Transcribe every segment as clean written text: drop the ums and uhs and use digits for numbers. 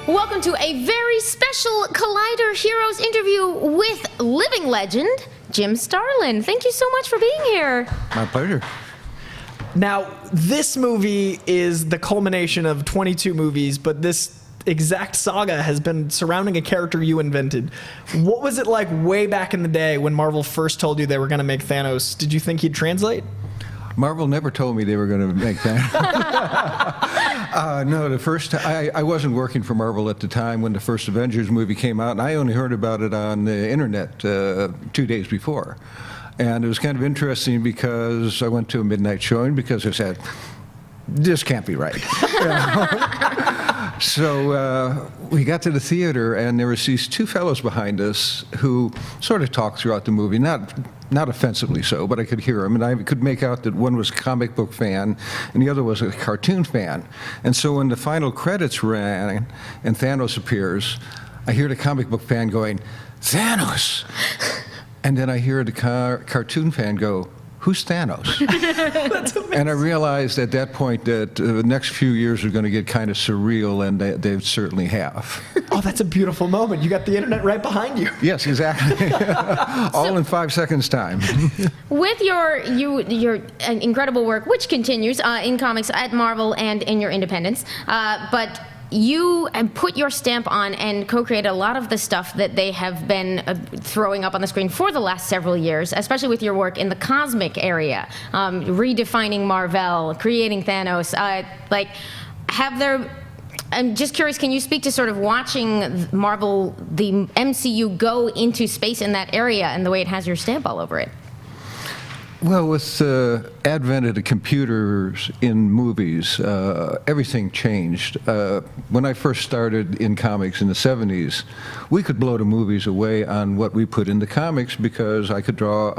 Welcome to a very special Collider Heroes interview with living legend, Jim Starlin. Thank you so much for being here. My pleasure. Now, this movie is the culmination of 22 movies, but this exact saga has been surrounding a character you invented. What was it like way back in the day when Marvel first told you they were going to make Thanos? Did you think he'd translate? Marvel never told me they were going to make that. No, the first I wasn't working for Marvel at the time when the first Avengers movie came out, and I only heard about it on the internet 2 days before. And it was kind of interesting because I went to a midnight showing because I said, this can't be right. So we got to the theater, and there was these two fellows behind us who sort of talked throughout the movie, not offensively so, but I could hear them, and I could make out that one was a comic book fan and the other was a cartoon fan. And so when the final credits ran and Thanos appears, I hear the comic book fan going, "Thanos!" And then I hear the cartoon fan go, "Who's Thanos?" And I realized at that point that the next few years are going to get kind of surreal, and they certainly have. Oh, that's a beautiful moment. You got the internet right behind you. Yes, exactly. All in 5 seconds time. With your incredible work, which continues in comics at Marvel and in your independence, but you put your stamp on and co-create a lot of the stuff that they have been throwing up on the screen for the last several years, especially with your work in the cosmic area, redefining Marvel, creating Thanos. I'm just curious, can you speak to sort of watching Marvel, the MCU, go into space in that area and the way it has your stamp all over it? Well, with the advent of the computers in movies, everything changed. When I first started in comics in the 70s, we could blow the movies away on what we put in the comics because I could draw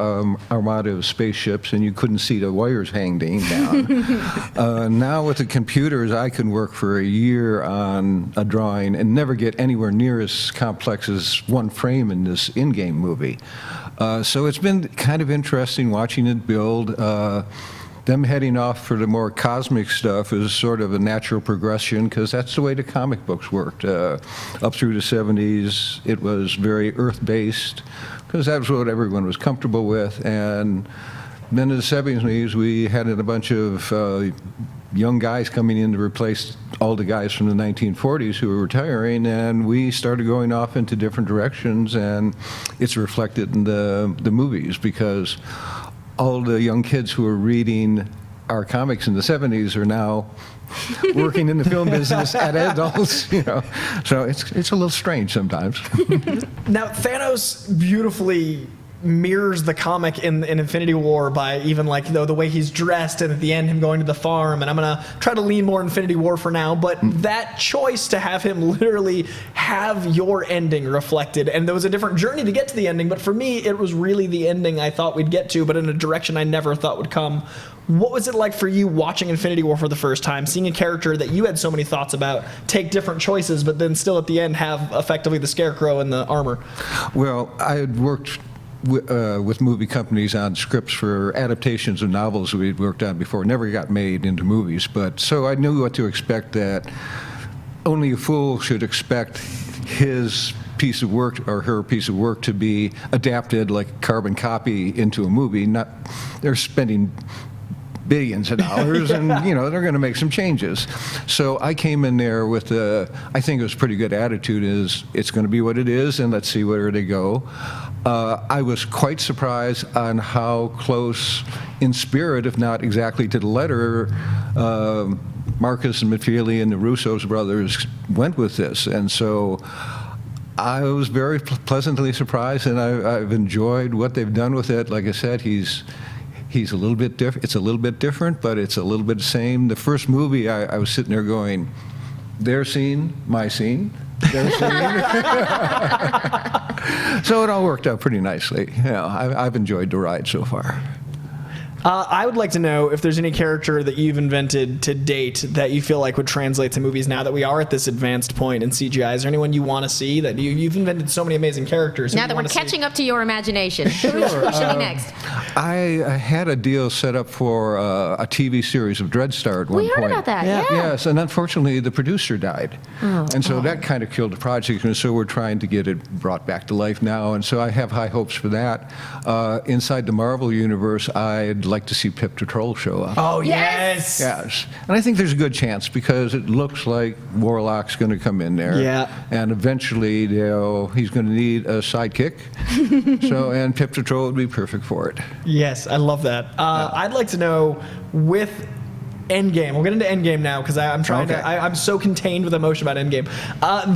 armada of spaceships and you couldn't see the wires hanging down. Now with the computers, I can work for a year on a drawing and never get anywhere near as complex as one frame in this Endgame movie. So it's been kind of interesting watching it build. Them heading off for the more cosmic stuff is sort of a natural progression because that's the way the comic books worked. Up through the 70s, it was very Earth-based because that was what everyone was comfortable with. And then in the 70s, we had a bunch of young guys coming in to replace all the guys from the 1940s who were retiring, and we started going off into different directions, and it's reflected in the movies because all the young kids who were reading our comics in the 70s are now working in the film business at adults, you know. So it's a little strange sometimes. Now, Thanos beautifully mirrors the comic in Infinity War by even like the way he's dressed and at the end him going to the farm, and I'm gonna try to lean more Infinity War for now, but that choice to have him literally have your ending reflected, and there was a different journey to get to the ending, but for me it was really the ending I thought we'd get to, but in a direction I never thought would come. What was it like for you watching Infinity War for the first time, seeing a character that you had so many thoughts about take different choices but then still at the end have effectively the Scarecrow and the armor? Well, I had worked with movie companies on scripts for adaptations of novels we'd worked on before, never got made into movies, but so I knew what to expect, that only a fool should expect his piece of work or her piece of work to be adapted like a carbon copy into a movie. Not, they're spending billions of dollars and you know they're going to make some changes. So I came in there with I think it was a pretty good attitude, is it's going to be what it is and let's see where they go. I was quite surprised on how close in spirit, if not exactly to the letter, Marcus and McFeely and the Russo's brothers went with this, and so I was very pleasantly surprised, and I've enjoyed what they've done with it. Like I said, he's a little bit different. It's a little bit different, but it's a little bit the same. The first movie, I was sitting there going, their scene, my scene, their scene. So it all worked out pretty nicely. You know, I've enjoyed the ride so far. I would like to know if there's any character that you've invented to date that you feel like would translate to movies now that we are at this advanced point in CGI. Is there anyone you want to see? That you've invented so many amazing characters. Now that we're catching up to your imagination, who should be next? I had a deal set up for a TV series of Dreadstar at one We point. heard about that. Yeah. Yes, and unfortunately the producer died. And so that kind of killed the project, and so we're trying to get it brought back to life now, and so I have high hopes for that. Inside the Marvel universe, I'd like to see Pip the Troll show up. Oh, Yes! Yes, and I think there's a good chance because it looks like Warlock's going to come in there. Yeah. And eventually he's going to need a sidekick. And Pip the Troll would be perfect for it. Yes, I love that. I'd like to know with Endgame. We'll get into Endgame now because I'm trying Okay. I'm so contained with emotion about Endgame.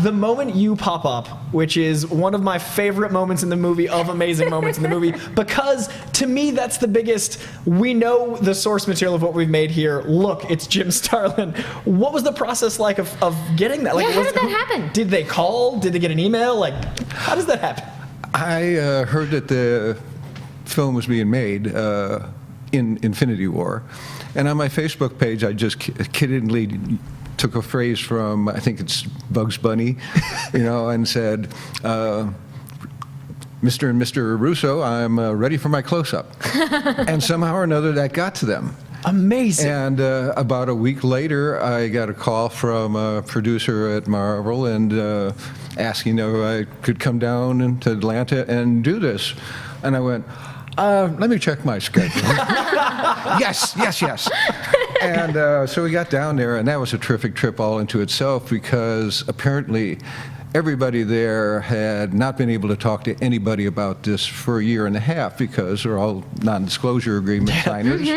The moment you pop up, which is one of my favorite moments in the movie, of amazing moments in the movie, because to me that's the biggest. We know the source material of what we've made here. Look, it's Jim Starlin. What was the process like of getting that? Like, Yeah, how did that happen? Did they call? Did they get an email? Like, how does that happen? I heard that the film was being made in Infinity War. And on my Facebook page, I just kiddingly took a phrase from, I think it's Bugs Bunny, and said, Mr. and Mr. Russo, I'm ready for my close-up. And somehow or another, that got to them. Amazing. And about a week later, I got a call from a producer at Marvel and asking if I could come down to Atlanta and do this. And I went, let me check my schedule. Yes. And so we got down there, and that was a terrific trip all into itself because apparently everybody there had not been able to talk to anybody about this for a year and a half because they're all non-disclosure agreement signers.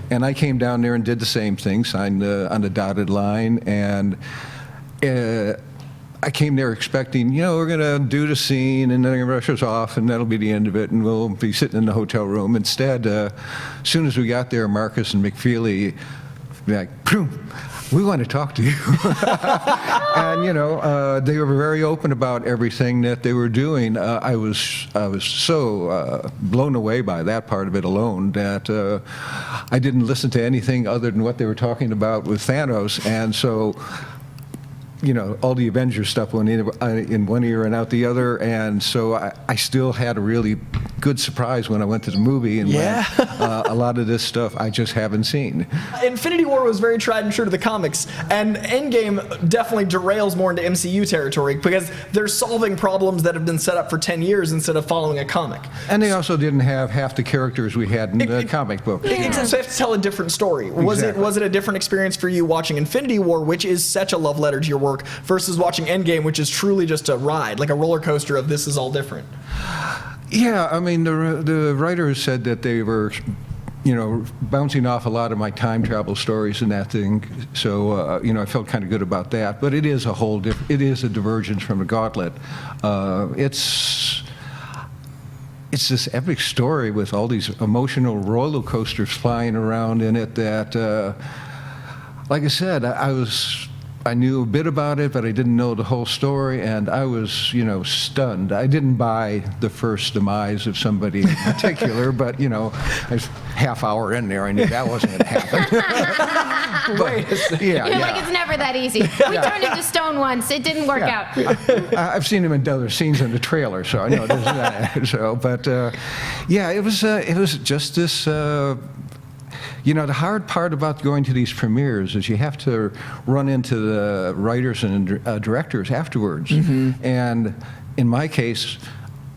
And I came down there and did the same thing, signed on the dotted line, and I came there expecting, we're going to do the scene and then they're going to rush us off and that'll be the end of it and we'll be sitting in the hotel room. Instead, as soon as we got there, Marcus and McFeely like, we want to talk to you. And, they were very open about everything that they were doing. I was so blown away by that part of it alone that I didn't listen to anything other than what they were talking about with Thanos. And so all the Avengers stuff went in one ear and out the other, and so I still had a really good surprise when I went to the movie and went, a lot of this stuff I just haven't seen. Infinity War was very tried and true to the comics, and Endgame definitely derails more into MCU territory because they're solving problems that have been set up for 10 years instead of following a comic. And they also didn't have half the characters we had in the comic book. So they have to tell a different story. Was it a different experience for you watching Infinity War, which is such a love letter to your work, versus watching Endgame, which is truly just a ride, like a roller coaster of this is all different? Yeah, I mean, the writers said that they were, bouncing off a lot of my time travel stories and that thing. So, I felt kind of good about that. But it is it is a divergence from the Gauntlet. It's this epic story with all these emotional roller coasters flying around in it that, like I said, I knew a bit about it, but I didn't know the whole story, and I was, stunned. I didn't buy the first demise of somebody in particular, but, I was half hour in there, I knew that wasn't going to happen. Wait a second. You're like, it's never that easy. We turned into stone once. It didn't work out. I've seen him in other scenes in the trailer, so I know it isn't that. So, but, it was just this... the hard part about going to these premieres is you have to run into the writers and directors afterwards. And in my case,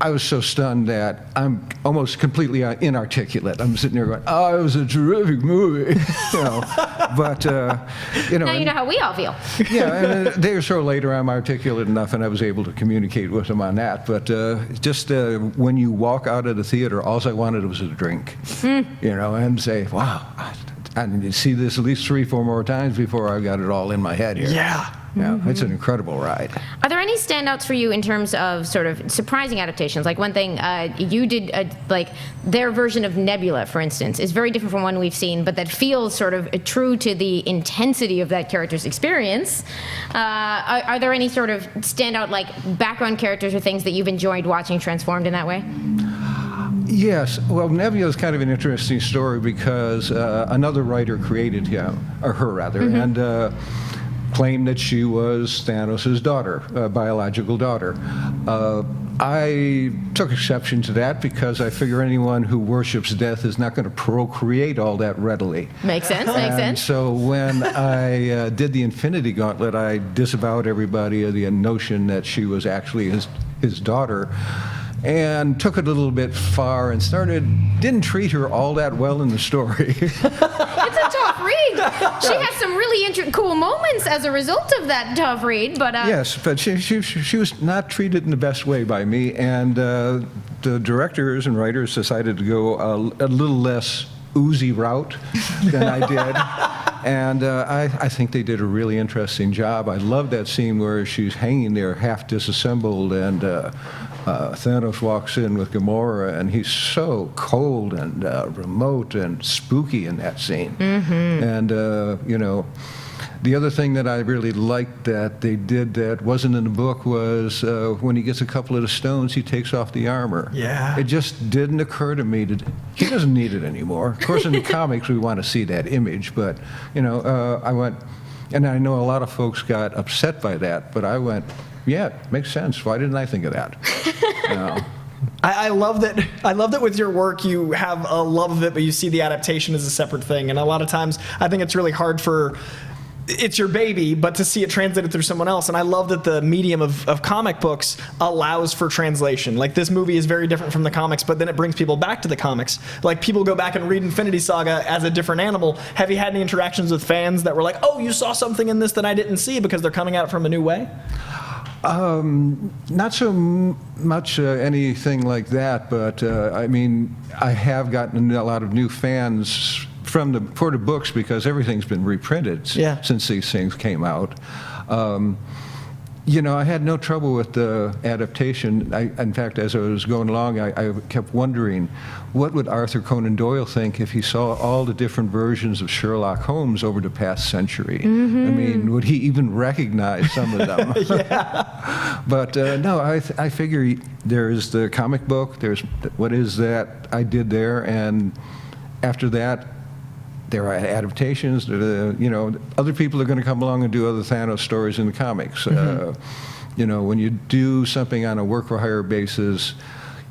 I was so stunned that I'm almost completely inarticulate. I'm sitting there going, "Oh, it was a terrific movie," But Now you know how we all feel. Yeah, and a day or so later, I'm articulate enough, and I was able to communicate with them on that. But just when you walk out of the theater, all I wanted was a drink, and say, "Wow, I need to see this at least 3-4 more times before I got it all in my head here." Yeah, it's an incredible ride. Are there any standouts for you in terms of sort of surprising adaptations? Like one thing you did, like their version of Nebula, for instance, is very different from one we've seen, but that feels sort of true to the intensity of that character's experience. Are there any sort of standout like background characters or things that you've enjoyed watching transformed in that way? Yes. Well, Nebula is kind of an interesting story because another writer created him, or her rather, and claimed that she was Thanos' daughter, biological daughter. I took exception to that because I figure anyone who worships death is not going to procreate all that readily. Makes sense, makes And sense. so when I did the Infinity Gauntlet, I disavowed everybody of the notion that she was actually his daughter, and took it a little bit far and didn't treat her all that well in the story. It's a tough read. She has some really cool moments as a result of that tough read, but Yes, but she was not treated in the best way by me, and the directors and writers decided to go a little less oozy route than I did. And I think they did a really interesting job. I love that scene where she's hanging there half disassembled, and Thanos walks in with Gamora, and he's so cold and remote and spooky in that scene. And, you know, the other thing that I really liked that they did that wasn't in the book was when he gets a couple of the stones, he takes off the armor. Yeah. It just didn't occur to me that he doesn't need it anymore. Of course, in the comics, we want to see that image, but, you know, I went, and I know a lot of folks got upset by that, but I went, yeah, it makes sense. Why didn't I think of that? You know. I love that. I love that with your work, you have a love of it, but you see the adaptation as a separate thing. And a lot of times, I think it's really hard for. It's your baby, but to see it translated through someone else. And I love that the medium of comic books allows for translation. Like, this movie is very different from the comics, but then it brings people back to the comics. Like, people go back and read Infinity Saga as a different animal. Have you had any interactions with fans that were like, oh, you saw something in this that I didn't see because they're coming at it from a new way? Not so much anything like that, but I mean, I have gotten a lot of new fans for the books because everything's been reprinted since these things came out. You know, I had no trouble with the adaptation. In fact, as I was going along, I kept wondering, what would Arthur Conan Doyle think if he saw all the different versions of Sherlock Holmes over the past century? I mean, would he even recognize some of them? But no, I figure there's the comic book, there's what is that I did there, and after that, there are adaptations. You know, other people are going to come along and do other Thanos stories in the comics. You know, when you do something on a work-for-hire basis,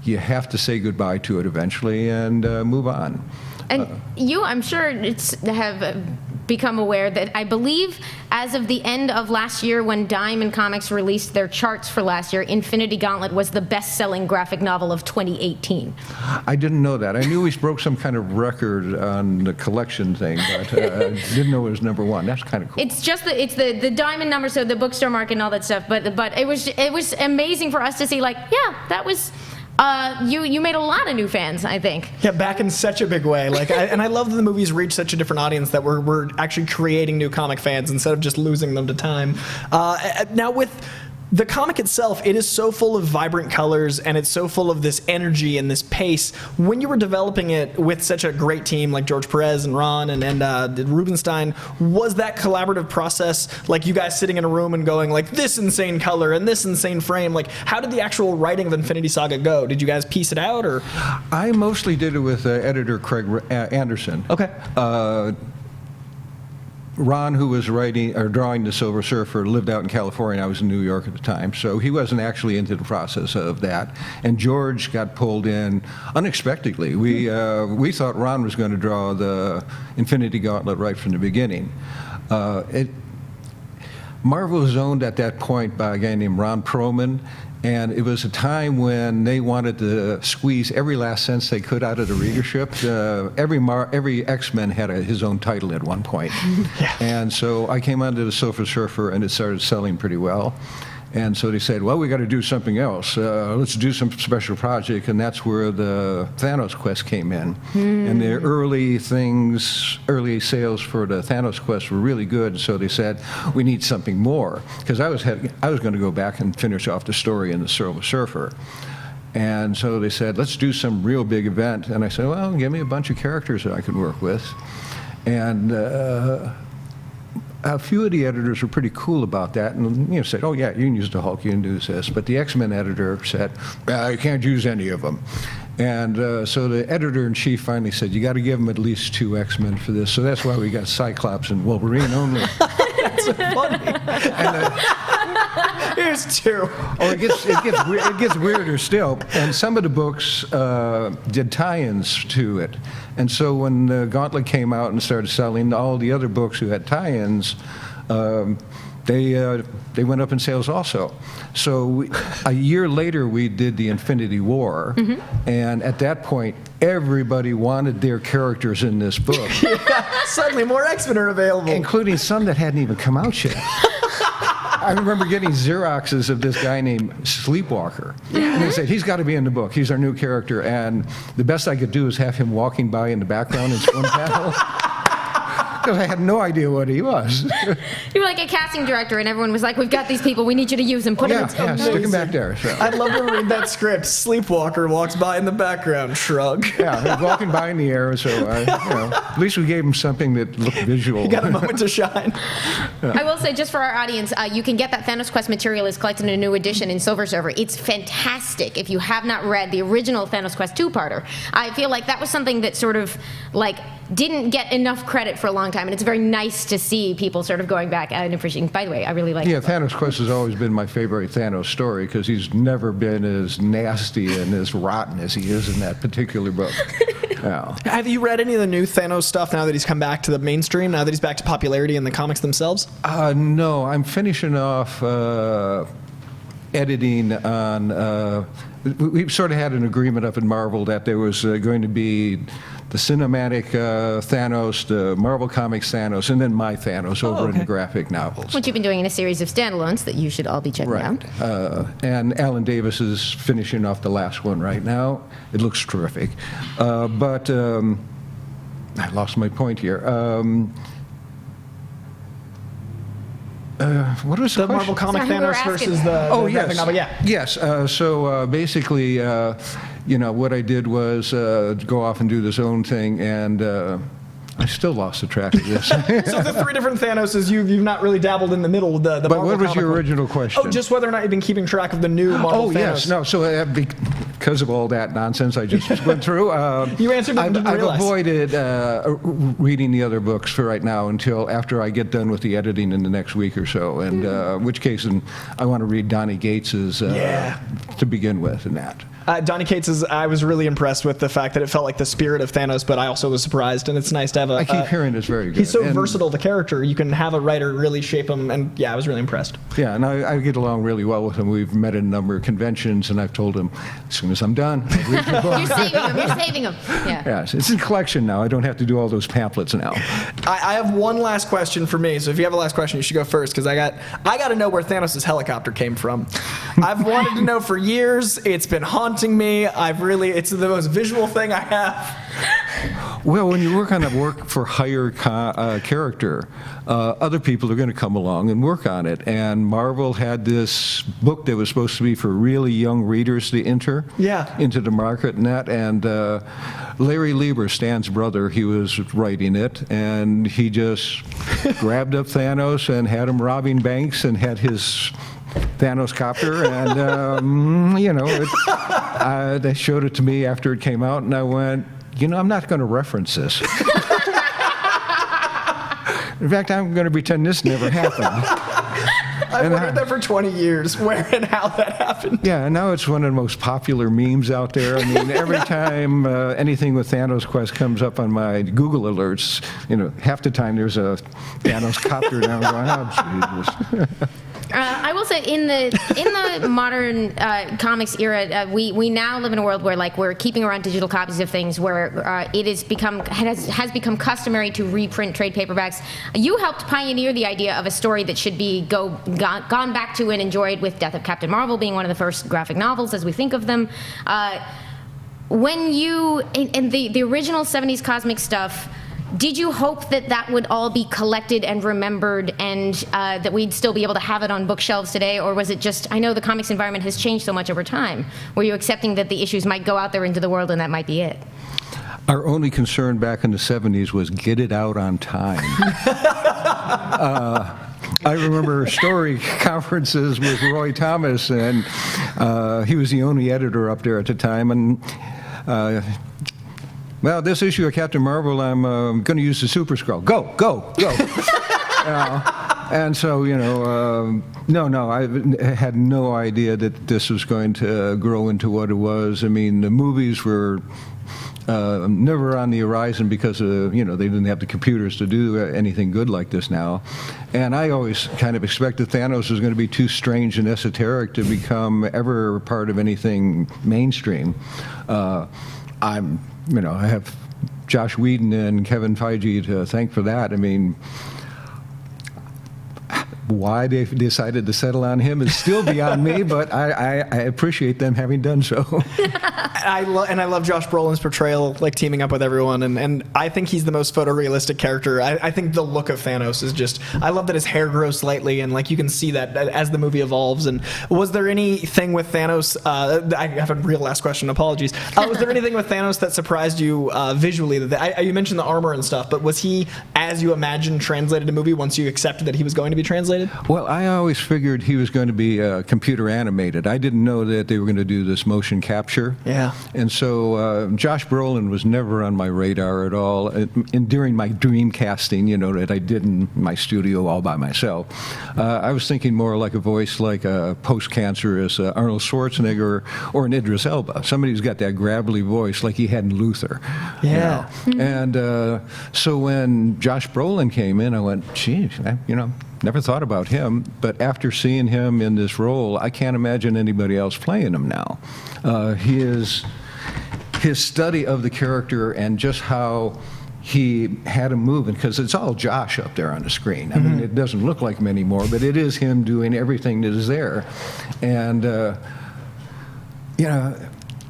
you have to say goodbye to it eventually and move on. And you, I'm sure, have become aware that I believe as of the end of last year, when Diamond Comics released their charts for last year, Infinity Gauntlet was the best-selling graphic novel of 2018. I didn't know that. I knew we broke some kind of record on the collection thing, but I didn't know it was #1. That's kind of cool. It's just the Diamond number, so the bookstore market and all that stuff. But it was amazing for us to see. Like, yeah, that was. You made a lot of new fans, I think. Yeah, back in such a big way. Like, and I love that the movies reach such a different audience that we're actually creating new comic fans instead of just losing them to time. Now with the comic itself, it is so full of vibrant colors and it's so full of this energy and this pace. When you were developing it with such a great team like George Perez and Ron and Rubenstein, was that collaborative process like you guys sitting in a room and going like this insane color and this insane frame? Like, how did the actual writing of Infinity Saga go? Did you guys piece it out, or? I mostly did it with editor Craig Anderson. Okay. Ron, who was writing or drawing the Silver Surfer, lived out in California. I was in New York at the time, so he wasn't actually into the process of that. And George got pulled in unexpectedly. We thought Ron was going to draw the Infinity Gauntlet right from the beginning. Marvel was owned at that point by a guy named Ron Perlman, and it was a time when they wanted to squeeze every last cent they could out of the readership. Every X-Men had his own title at one point. And so I came onto the Silver Surfer, and it started selling pretty well. And so they said, well, we got to do something else. Let's do some special project, and that's where the Thanos Quest came in. And the early sales for the Thanos Quest were really good, so they said, we need something more. Because I was going to go back and finish off the story in the Silver Surfer. And so they said, let's do some real big event. And I said, well, give me a bunch of characters that I can work with. And a few of the editors were pretty cool about that, and said, "Oh yeah, you can use the Hulk, you can use this." But the X-Men editor said, "You can't use any of them." And so the editor-in-chief finally said, you got to give him at least 2 X-Men for this. So that's why we got Cyclops and Wolverine only. That's so funny. And, Here's 2. oh, it gets weirder still. And some of the books did tie-ins to it. And so when the Gauntlet came out and started selling, all the other books who had tie-ins, they went up in sales also. So a year later, we did the Infinity War, and at that point, everybody wanted their characters in this book, Suddenly, more X-Men are available. including some that hadn't even come out yet. I remember getting Xeroxes of this guy named Sleepwalker. And they said, he's got to be in the book. He's our new character. And the best I could do is have him walking by in the background in one panel. Because I had no idea what he was. You were like a casting director, and everyone was like, "We've got these people. We need you to use them. Put them." Yeah, stick him back there. So. I'd love to read that script. Sleepwalker walks by in the background. Shrug. Yeah, he was walking by in the air, so at least we gave him something that looked visual. You got a moment to shine. I will say, just for our audience, you can get that Thanos Quest material is collected in a new edition in Silver Server. It's fantastic. If you have not read the original Thanos Quest 2-parter, I feel like that was something that sort of like didn't get enough credit for a long time, and it's very nice to see people sort of going back and appreciating. By the way, I really like. Yeah, Thanos Quest has always been my favorite Thanos story because he's never been as nasty and as rotten as he is in that particular book. Yeah. Have you read any of the new Thanos stuff now that he's come back to the mainstream, now that he's back to popularity in the comics themselves? No, I'm finishing off editing on. We sort of had an agreement up in Marvel that there was going to be the cinematic Thanos, the Marvel Comics Thanos, and then my Thanos over in the graphic novels. What you've been doing in a series of standalones that you should all be checking out. And Alan Davis is finishing off the last one right now. It looks terrific. But I lost my point here. What was the question? Marvel comic Sorry, we were Thanos asking versus the yes. graphic novel? Yeah. Yes. So basically, what I did was go off and do this own thing, and I still lost the track of this. So the 3 different Thanoses, you've not really dabbled in the middle of the But Marvel what was comic your one. original question? Oh, just whether or not you've been keeping track of the new Marvel Thanos. Yes. No. So because of all that nonsense I just went through, You answered but didn't I've realize. avoided reading the other books for right now until after I get done with the editing in the next week or so. And in which case, I want to read Donny Gates's to begin with, and that. Donny Cates I was really impressed with the fact that it felt like the spirit of Thanos, but I also was surprised, and it's nice to have I keep hearing it's very good. He's so And- versatile, the character. You can have a writer really shape him, and yeah, I was really impressed. Yeah, and I get along really well with him. We've met at a number of conventions, and I've told him, as soon as I'm done, I'll read your book. You're saving them. You're saving them. Yeah. Yes, it's in collection now. I don't have to do all those pamphlets now. I have one last question for me, so if you have a last question, you should go first, because I got to know where Thanos' helicopter came from. I've wanted to know for years. It's been haunting me. It's the most visual thing I have. Well, when you work on a work for hire character, other people are going to come along and work on it. And Marvel had this book that was supposed to be for really young readers to enter into the market and that. And Larry Lieber, Stan's brother, he was writing it, and he just grabbed up Thanos and had him robbing banks and had his Thanos-copter, and they showed it to me after it came out, and I went, I'm not going to reference this. In fact, I'm going to pretend this never happened. I've wondered that for 20 years, where and how that happened. Yeah, and now it's one of the most popular memes out there. I mean, every time anything with Thanos Quest comes up on my Google alerts, half the time there's a Thanos-copter down going, oh, Jesus. I will say, in the modern comics era, we now live in a world where we're keeping around digital copies of things, where it has become customary to reprint trade paperbacks. You helped pioneer the idea of a story that should be gone back to and enjoyed, with Death of Captain Marvel being one of the first graphic novels as we think of them. When you in the original 70s cosmic stuff, did you hope that would all be collected and remembered, and that we'd still be able to have it on bookshelves today? Or was it just, I know the comics environment has changed so much over time, were you accepting that the issues might go out there into the world and that might be it? Our only concern back in the 70s was get it out on time. I remember story conferences with Roy Thomas, and he was the only editor up there at the time, and Well, this issue of Captain Marvel, I'm going to use the Super Skrull. Go, go, go. And so, no, I had no idea that this was going to grow into what it was. I mean, the movies were never on the horizon because they didn't have the computers to do anything good like this now. And I always kind of expected Thanos was going to be too strange and esoteric to become ever part of anything mainstream. I have Josh Whedon and Kevin Feige to thank for that. I mean, why they've decided to settle on him is still beyond me, but I appreciate them having done so. I love Josh Brolin's portrayal, like teaming up with everyone, and I think he's the most photorealistic character. I think the look of Thanos is just, I love that his hair grows slightly, and like you can see that as the movie evolves. And was there anything with Thanos, I have a real last question, apologies. Was there anything with Thanos that surprised you visually? You mentioned the armor and stuff, but was he, as you imagined, translated to movie once you accepted that he was going to be translated? Well, I always figured he was going to be computer animated. I didn't know that they were going to do this motion capture. Yeah. And so Josh Brolin was never on my radar at all. And during my dream casting, that I did in my studio all by myself, I was thinking more like a voice like a post-cancerous Arnold Schwarzenegger or an Idris Elba. Somebody who's got that gravelly voice like he had in Luther. Yeah. And so when Josh Brolin came in, I went, geez, never thought about him, but after seeing him in this role, I can't imagine anybody else playing him now. His study of the character and just how he had him moving, because it's all Josh up there on the screen. I mean, it doesn't look like him anymore, but it is him doing everything that is there. And,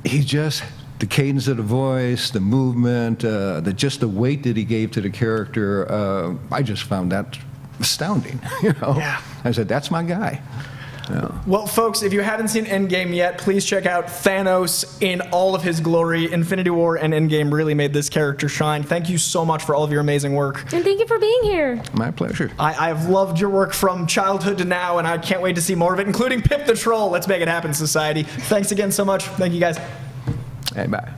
he just, the cadence of the voice, the movement, just the weight that he gave to the character, I just found that astounding. Yeah. I said, that's my guy. Yeah. Well, folks, if you haven't seen Endgame yet, please check out Thanos in all of his glory. Infinity War and Endgame really made this character shine. Thank you so much for all of your amazing work. And thank you for being here. My pleasure. I have loved your work from childhood to now, and I can't wait to see more of it, including Pip the Troll. Let's make it happen, society. Thanks again so much. Thank you, guys. Hey, bye.